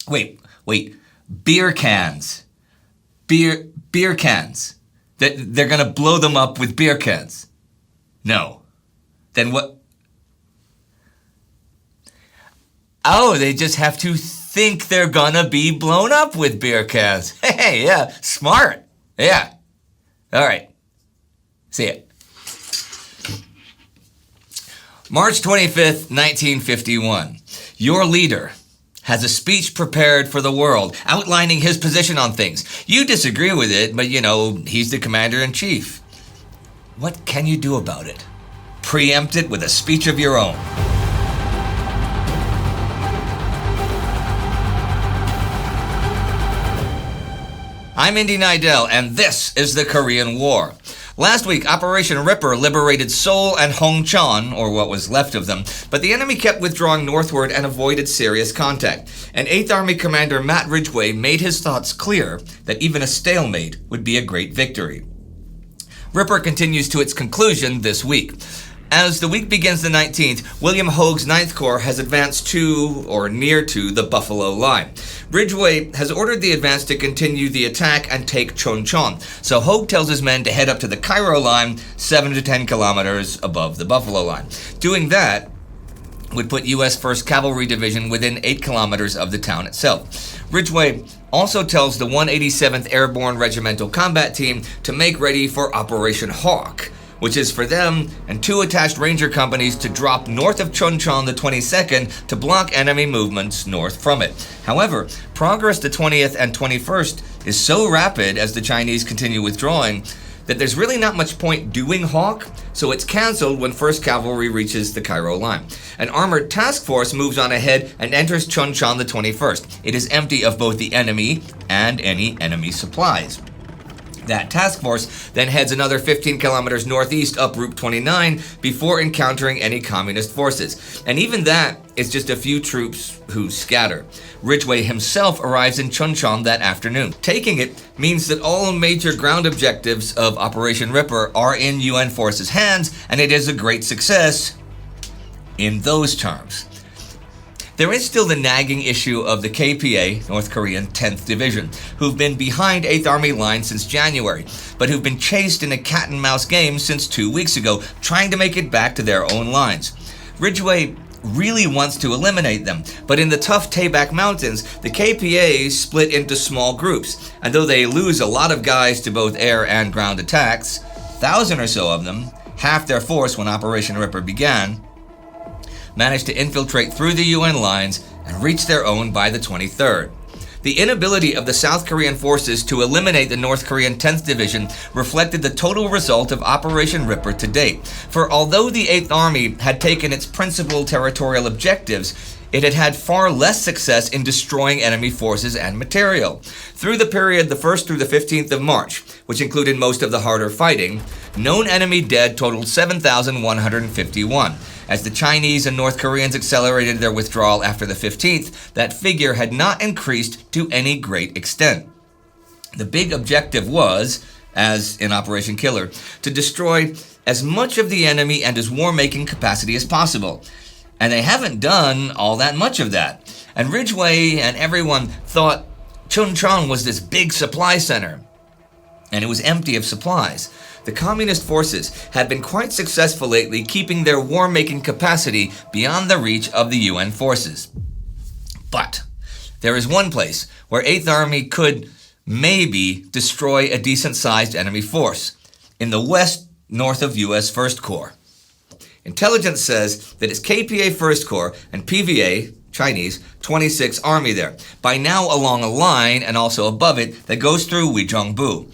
Wait. Beer cans. Beer cans. They're gonna blow them up with beer cans. No. Then what? Oh, they just have to think they're gonna be blown up with beer cans. Hey, yeah, smart. Yeah. All right. See it. March 25th, 1951. Your leader has a speech prepared for the world, outlining his position on things. You disagree with it, but he's the commander-in-chief. What can you do about it? Preempt it with a speech of your own. I'm Indy Neidell, and this is the Korean War. Last week, Operation Ripper liberated Seoul and Hongcheon, or what was left of them, but the enemy kept withdrawing northward and avoided serious contact. And 8th Army Commander Matt Ridgway made his thoughts clear that even a stalemate would be a great victory. Ripper continues to its conclusion this week. As the week begins the 19th, William Hogue's 9th Corps has advanced to, or near to, the Buffalo Line. Ridgway has ordered the advance to continue the attack and take Choncheon, so Hogue tells his men to head up to the Cairo Line, 7 to 10 kilometers above the Buffalo Line. Doing that would put U.S. 1st Cavalry Division within 8 kilometers of the town itself. Ridgway also tells the 187th Airborne Regimental Combat Team to make ready for Operation Hawk, which is for them and 2 attached ranger companies to drop north of Choncheon the 22nd to block enemy movements north from it. However, progress the 20th and 21st is so rapid as the Chinese continue withdrawing that there's really not much point doing Hawk, so it's cancelled when 1st Cavalry reaches the Cairo Line. An armored task force moves on ahead and enters Choncheon the 21st. It is empty of both the enemy and any enemy supplies. That task force then heads another 15 kilometers northeast up Route 29 before encountering any communist forces. And even that is just a few troops who scatter. Ridgway himself arrives in Choncheon that afternoon. Taking it means that all major ground objectives of Operation Ripper are in UN forces' hands, and it is a great success in those terms. There is still the nagging issue of the KPA, North Korean 10th Division, who've been behind 8th Army line since January, but who've been chased in a cat-and-mouse game since 2 weeks ago, trying to make it back to their own lines. Ridgway really wants to eliminate them, but in the tough Taebaek Mountains, the KPA split into small groups, and though they lose a lot of guys to both air and ground attacks, 1,000 or so of them, half their force when Operation Ripper began, managed to infiltrate through the UN lines and reach their own by the 23rd. The inability of the South Korean forces to eliminate the North Korean 10th Division reflected the total result of Operation Ripper to date. For although the 8th Army had taken its principal territorial objectives, it had had far less success in destroying enemy forces and material. Through the period the 1st through the 15th of March, which included most of the harder fighting, known enemy dead totaled 7,151. As the Chinese and North Koreans accelerated their withdrawal after the 15th, that figure had not increased to any great extent. The big objective was, as in Operation Killer, to destroy as much of the enemy and his war-making capacity as possible. And they haven't done all that much of that. And Ridgway and everyone thought Choncheon was this big supply center, and it was empty of supplies. The communist forces had been quite successful lately keeping their war-making capacity beyond the reach of the UN forces. But there is one place where 8th Army could maybe destroy a decent-sized enemy force, in the west north of US 1st Corps. Intelligence says that it's KPA 1st Corps and PVA, Chinese, 26th Army there, by now along a line and also above it that goes through Uijeongbu.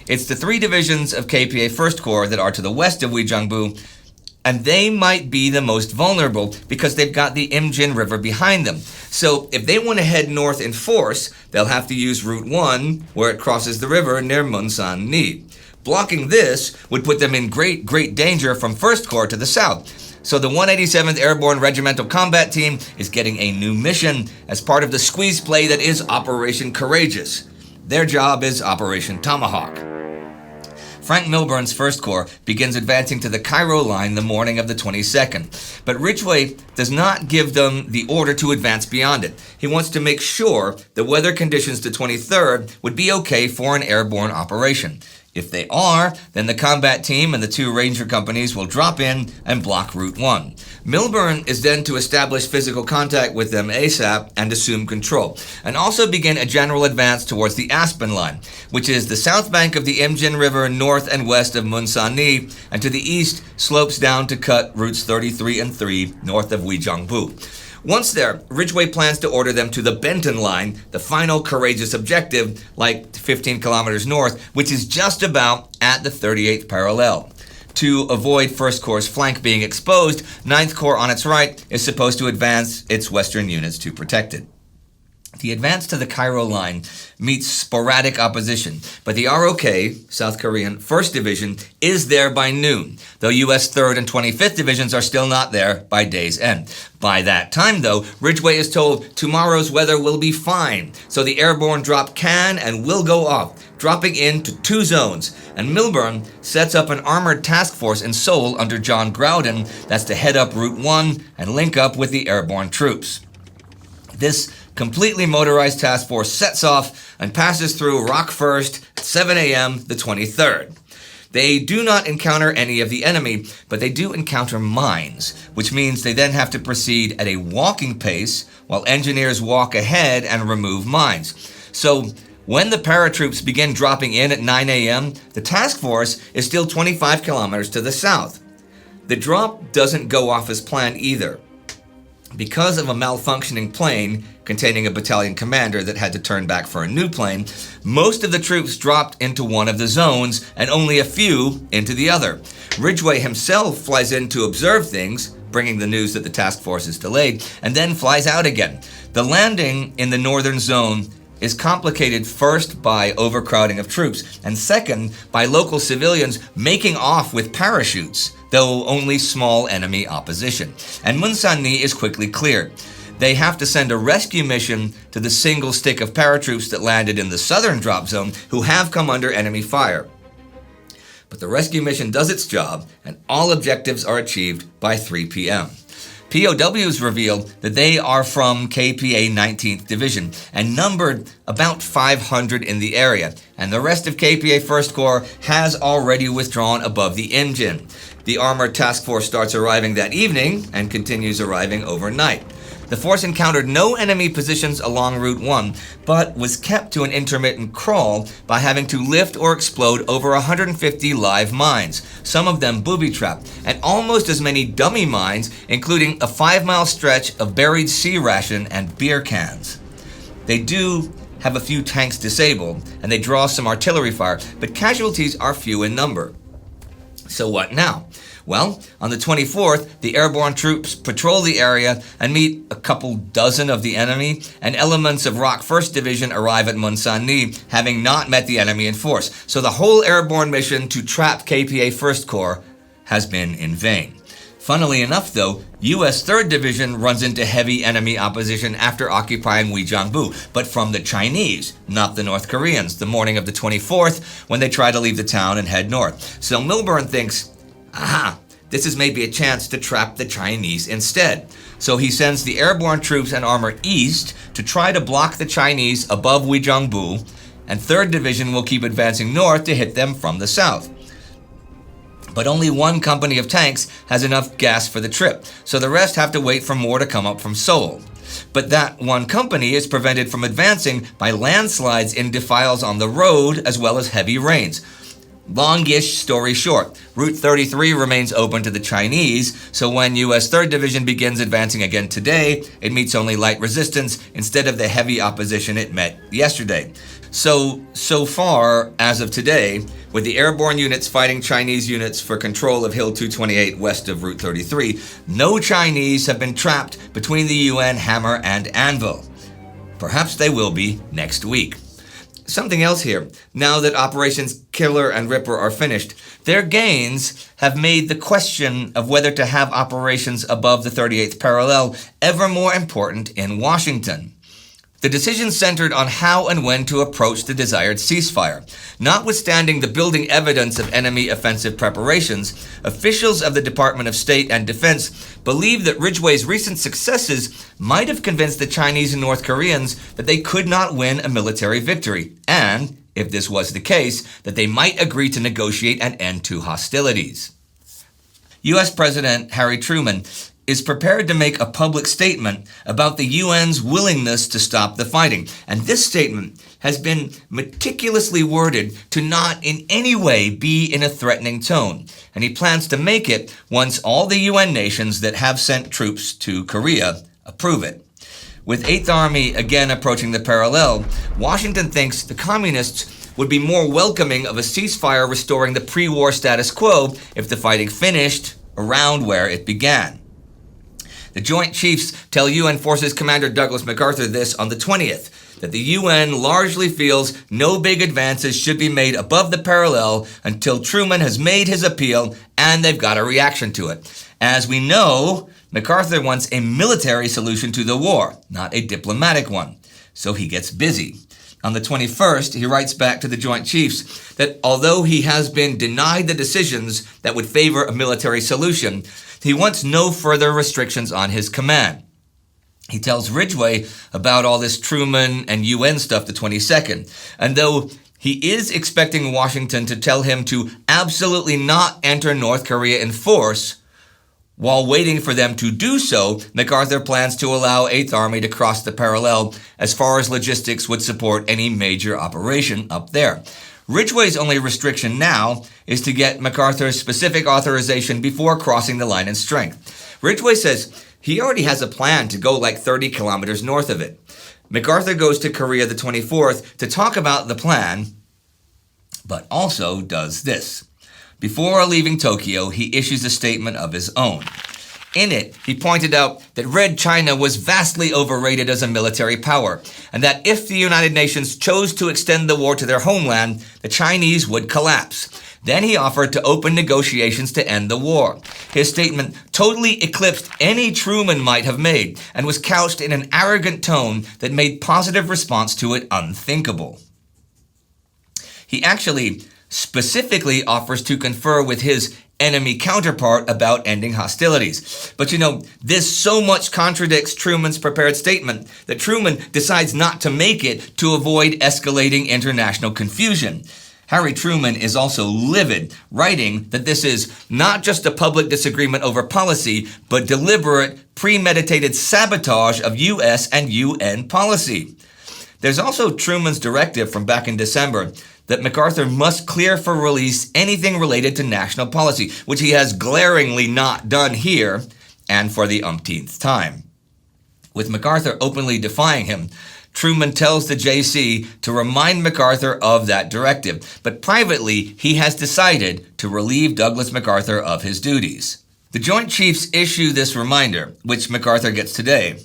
It's the 3 divisions of KPA 1st Corps that are to the west of Uijeongbu, and they might be the most vulnerable because they've got the Imjin River behind them. So if they want to head north in force, they'll have to use Route 1, where it crosses the river near Munsan-ni. Blocking this would put them in great danger from 1st Corps to the south. So the 187th Airborne Regimental Combat Team is getting a new mission as part of the squeeze play that is Operation Courageous. Their job is Operation Tomahawk. Frank Milburn's First Corps begins advancing to the Cairo line the morning of the 22nd. But Ridgway does not give them the order to advance beyond it. He wants to make sure the weather conditions the 23rd would be okay for an airborne operation. If they are, then the combat team and the 2 ranger companies will drop in and block Route 1. Milburn is then to establish physical contact with them ASAP and assume control, and also begin a general advance towards the Aspen Line, which is the south bank of the Imjin River north and west of Munsanni, and to the east slopes down to cut routes 33 and 3 north of Uijiangbu. Once there, Ridgway plans to order them to the Benton Line, the final courageous objective, like 15 kilometers north, which is just about at the 38th parallel. To avoid First Corps' flank being exposed, 9th Corps on its right is supposed to advance its western units to protect it. The advance to the Cairo line meets sporadic opposition, but the ROK, South Korean 1st Division, is there by noon, though U.S. 3rd and 25th Divisions are still not there by day's end. By that time, though, Ridgway is told tomorrow's weather will be fine, so the airborne drop can and will go off, dropping into 2 zones, and Milburn sets up an armored task force in Seoul under John Groudon that's to head up Route 1 and link up with the airborne troops. This completely motorized task force sets off and passes through Rock First at 7 a.m. the 23rd. They do not encounter any of the enemy, but they do encounter mines, which means they then have to proceed at a walking pace while engineers walk ahead and remove mines. So when the paratroops begin dropping in at 9 a.m., the task force is still 25 kilometers to the south. The drop doesn't go off as planned either. Because of a malfunctioning plane containing a battalion commander that had to turn back for a new plane, most of the troops dropped into one of the zones and only a few into the other. Ridgway himself flies in to observe things, bringing the news that the task force is delayed, and then flies out again. The landing in the northern zone is complicated first by overcrowding of troops, and second by local civilians making off with parachutes, though only small enemy opposition. And Munsanni is quickly cleared. They have to send a rescue mission to the single stick of paratroops that landed in the southern drop zone who have come under enemy fire. But the rescue mission does its job, and all objectives are achieved by 3 p.m. POWs reveal that they are from KPA 19th Division and numbered about 500 in the area, and the rest of KPA 1st Corps has already withdrawn above the Imjin. The armored task force starts arriving that evening and continues arriving overnight. The force encountered no enemy positions along Route 1, but was kept to an intermittent crawl by having to lift or explode over 150 live mines, some of them booby-trapped, and almost as many dummy mines, including a 5-mile stretch of buried sea ration and beer cans. They do have a few tanks disabled, and they draw some artillery fire, but casualties are few in number. So what now? Well, on the 24th, the airborne troops patrol the area and meet a couple dozen of the enemy, and elements of Rock 1st Division arrive at Munsanni, having not met the enemy in force. So the whole airborne mission to trap KPA 1st Corps has been in vain. Funnily enough, though, U.S. 3rd Division runs into heavy enemy opposition after occupying Uijiangbu, but from the Chinese, not the North Koreans, the morning of the 24th, when they try to leave the town and head north. So Milburn thinks, this is maybe a chance to trap the Chinese instead. So he sends the airborne troops and armor east to try to block the Chinese above Uijiangbu, and 3rd Division will keep advancing north to hit them from the south. But only one company of tanks has enough gas for the trip, so the rest have to wait for more to come up from Seoul. But that one company is prevented from advancing by landslides in defiles on the road as well as heavy rains. Longish story short, Route 33 remains open to the Chinese, so when U.S. 3rd Division begins advancing again today, it meets only light resistance instead of the heavy opposition it met yesterday. So far, as of today, with the airborne units fighting Chinese units for control of Hill 228 west of Route 33, no Chinese have been trapped between the UN hammer and anvil. Perhaps they will be next week. Something else here. Now that Operations Killer and Ripper are finished, their gains have made the question of whether to have operations above the 38th parallel ever more important in Washington. The decision centered on how and when to approach the desired ceasefire. Notwithstanding the building evidence of enemy offensive preparations, officials of the Department of State and Defense believe that Ridgway's recent successes might have convinced the Chinese and North Koreans that they could not win a military victory, and, if this was the case, that they might agree to negotiate an end to hostilities. U.S. President Harry Truman is prepared to make a public statement about the UN's willingness to stop the fighting. And this statement has been meticulously worded to not in any way be in a threatening tone. And he plans to make it once all the UN nations that have sent troops to Korea approve it. With 8th Army again approaching the parallel, Washington thinks the communists would be more welcoming of a ceasefire restoring the pre-war status quo if the fighting finished around where it began. The Joint Chiefs tell UN Forces Commander Douglas MacArthur this on the 20th, that the UN largely feels no big advances should be made above the parallel until Truman has made his appeal and they've got a reaction to it. As we know, MacArthur wants a military solution to the war, not a diplomatic one. So he gets busy. On the 21st, he writes back to the Joint Chiefs that although he has been denied the decisions that would favor a military solution, he wants no further restrictions on his command. He tells Ridgway about all this Truman and UN stuff the 22nd, and though he is expecting Washington to tell him to absolutely not enter North Korea in force, while waiting for them to do so, MacArthur plans to allow 8th Army to cross the parallel as far as logistics would support any major operation up there. Ridgway's only restriction now is to get MacArthur's specific authorization before crossing the line in strength. Ridgway says he already has a plan to go like 30 kilometers north of it. MacArthur goes to Korea the 24th to talk about the plan, but also does this. Before leaving Tokyo, he issues a statement of his own. In it, he pointed out that Red China was vastly overrated as a military power, and that if the United Nations chose to extend the war to their homeland, the Chinese would collapse. Then he offered to open negotiations to end the war. His statement totally eclipsed any Truman might have made, and was couched in an arrogant tone that made positive response to it unthinkable. He actually specifically offers to confer with his enemy counterpart about ending hostilities. But this so much contradicts Truman's prepared statement that Truman decides not to make it to avoid escalating international confusion. Harry Truman is also livid, writing that this is not just a public disagreement over policy, but deliberate, premeditated sabotage of U.S. and UN policy. There's also Truman's directive from back in December that MacArthur must clear for release anything related to national policy, which he has glaringly not done here, and for the umpteenth time. With MacArthur openly defying him, Truman tells the JC to remind MacArthur of that directive, but privately he has decided to relieve Douglas MacArthur of his duties. The Joint Chiefs issue this reminder, which MacArthur gets today,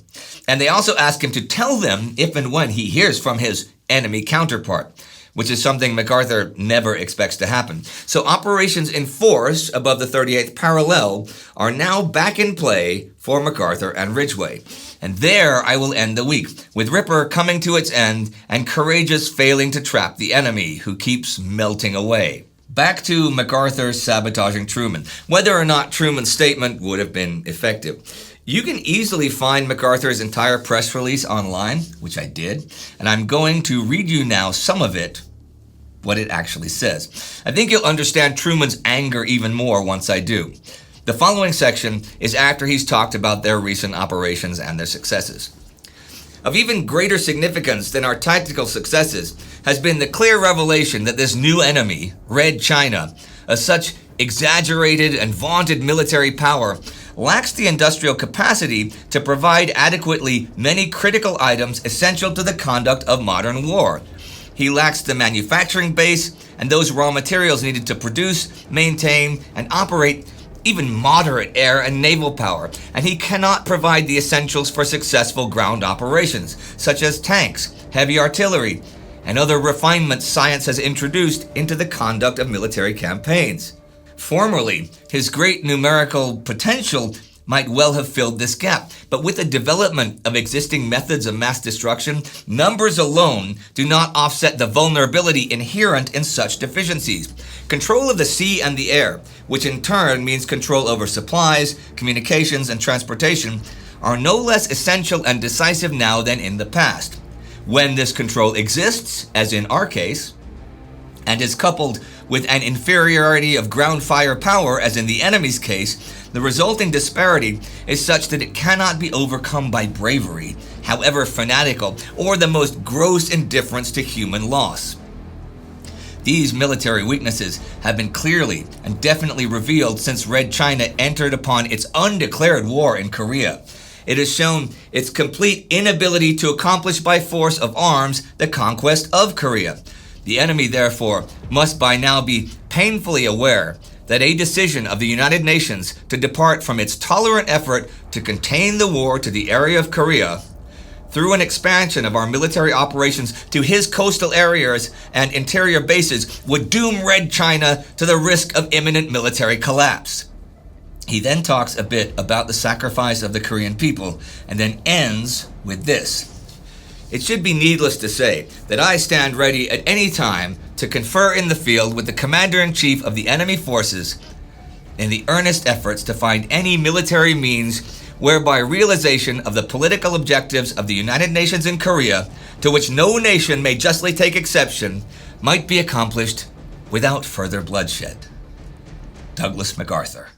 and they also ask him to tell them if and when he hears from his enemy counterpart, which is something MacArthur never expects to happen. So operations in force above the 38th parallel are now back in play for MacArthur and Ridgway. And there I will end the week, with Ripper coming to its end and Courageous failing to trap the enemy, who keeps melting away. Back to MacArthur sabotaging Truman, whether or not Truman's statement would have been effective. You can easily find MacArthur's entire press release online, which I did, and I'm going to read you now some of it, what it actually says. I think you'll understand Truman's anger even more once I do. The following section is after he's talked about their recent operations and their successes. Of even greater significance than our tactical successes has been the clear revelation that this new enemy, Red China, a such exaggerated and vaunted military power, lacks the industrial capacity to provide adequately many critical items essential to the conduct of modern war. He lacks the manufacturing base and those raw materials needed to produce, maintain, and operate even moderate air and naval power, and he cannot provide the essentials for successful ground operations, such as tanks, heavy artillery, and other refinements science has introduced into the conduct of military campaigns. Formerly, his great numerical potential might well have filled this gap. But with the development of existing methods of mass destruction, numbers alone do not offset the vulnerability inherent in such deficiencies. Control of the sea and the air, which in turn means control over supplies, communications, and transportation, are no less essential and decisive now than in the past. When this control exists, as in our case, and is coupled with an inferiority of ground fire power, as in the enemy's case, the resulting disparity is such that it cannot be overcome by bravery, however fanatical, or the most gross indifference to human loss. These military weaknesses have been clearly and definitely revealed since Red China entered upon its undeclared war in Korea. It has shown its complete inability to accomplish by force of arms the conquest of Korea. The enemy, therefore, must by now be painfully aware that a decision of the United Nations to depart from its tolerant effort to contain the war to the area of Korea through an expansion of our military operations to his coastal areas and interior bases would doom Red China to the risk of imminent military collapse. He then talks a bit about the sacrifice of the Korean people and then ends with this. It should be needless to say that I stand ready at any time to confer in the field with the Commander-in-Chief of the enemy forces in the earnest efforts to find any military means whereby realization of the political objectives of the United Nations in Korea, to which no nation may justly take exception, might be accomplished without further bloodshed. Douglas MacArthur.